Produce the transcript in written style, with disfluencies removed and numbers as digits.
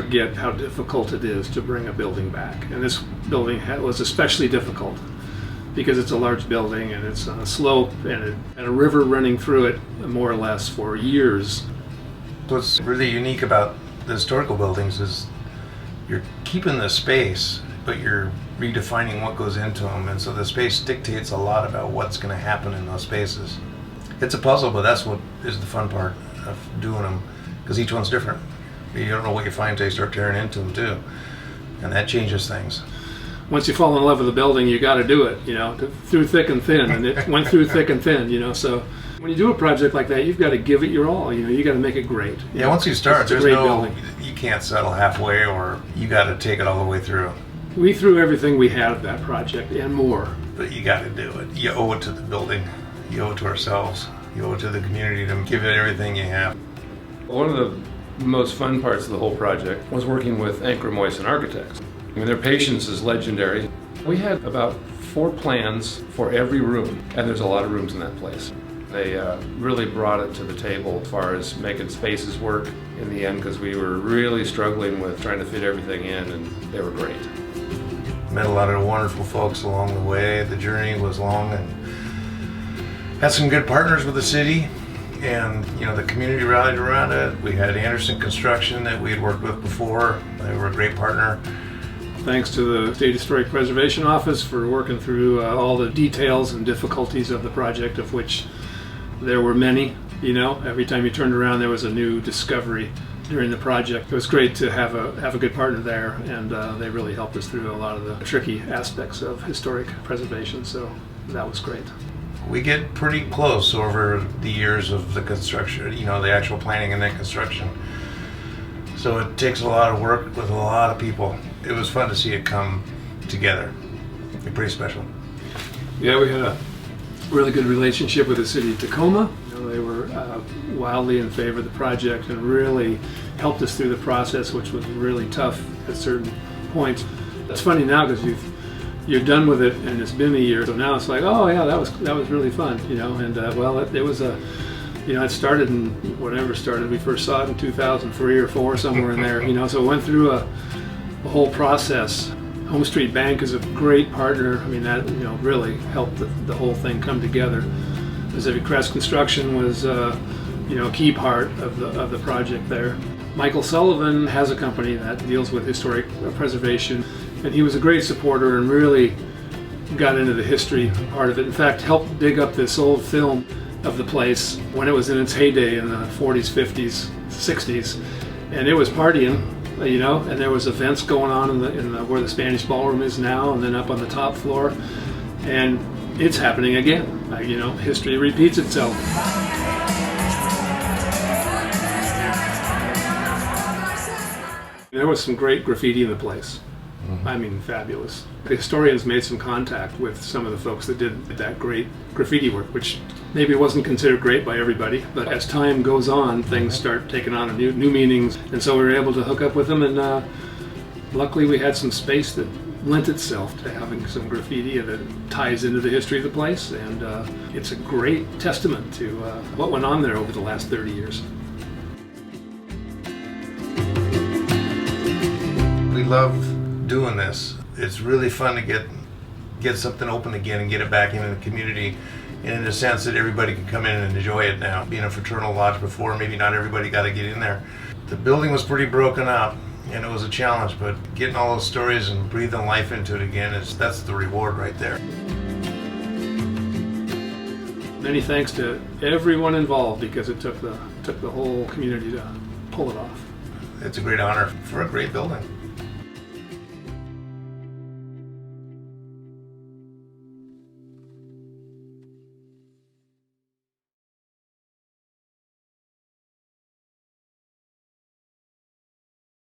forget how difficult it is to bring a building back. And this building was especially difficult because it's a large building and it's on a slope and a river running through it more or less for years. What's really unique about the historical buildings is you're keeping the space, but you're redefining what goes into them, and so the space dictates a lot about what's going to happen in those spaces. It's a puzzle, but that's what is the fun part of doing them, because each one's different. You don't know what you find until you start tearing into them too, and that changes things. Once you fall in love with the building, you got to do it, through thick and thin, and it went through thick and thin, so when you do a project like that, you've got to give it your all, you got to make it great. Yeah, once you start, there's building. You can't settle halfway, or you got to take it all the way through. We threw everything we had at that project and more. But you got to do it. You owe it to the building. You owe it to ourselves. You owe it to the community to give it everything you have. One of the most fun parts of the whole project was working with Anchor Moyson Architects. I mean, their patience is legendary. We had about 4 plans for every room, and there's a lot of rooms in that place. They really brought it to the table as far as making spaces work in the end, because we were really struggling with trying to fit everything in, and they were great. Met a lot of wonderful folks along the way. The journey was long, and had some good partners with the city, and the community rallied around it. We had Anderson Construction that we had worked with before. They were a great partner. Thanks to the State Historic Preservation Office for working through all the details and difficulties of the project, of which there were many. Every time you turned around there was a new discovery during the project. It was great to have a good partner there, and they really helped us through a lot of the tricky aspects of historic preservation, so that was great. We get pretty close over the years of the construction, the actual planning and then construction. So it takes a lot of work with a lot of people. It was fun to see it come together. It's pretty special. Yeah, we had a really good relationship with the city of Tacoma. They were wildly in favor of the project and really helped us through the process, which was really tough at certain points. It's funny now because you're done with it and it's been a year, so now it's like, oh yeah, that was really fun, and it was it started in whatever started. We first saw it in 2003 or 4, somewhere in there, so it went through a whole process. Home Street Bank is a great partner. I mean, that really helped the whole thing come together. Pacific Crest Construction was a key part of the project there. Michael Sullivan has a company that deals with historic preservation, and he was a great supporter and really got into the history part of it. In fact, helped dig up this old film of the place when it was in its heyday in the 40s, 50s, 60s, and it was partying. And there was events going on in the where the Spanish ballroom is now, and then up on the top floor, and it's happening again. History repeats itself. There was some great graffiti in the place. I mean, fabulous. The historians made some contact with some of the folks that did that great graffiti work, which maybe wasn't considered great by everybody, but as time goes on, things start taking on new meanings, and so we were able to hook up with them, and luckily we had some space that lent itself to having some graffiti that ties into the history of the place, and it's a great testament to what went on there over the last 30 years. We love doing this. It's really fun to get something open again and get it back into the community, and in a sense that everybody can come in and enjoy it now. Being a fraternal lodge before, maybe not everybody got to get in there. The building was pretty broken up, and it was a challenge, but getting all those stories and breathing life into it again, that's the reward right there. Many thanks to everyone involved, because it took the whole community to pull it off. It's a great honor for a great building.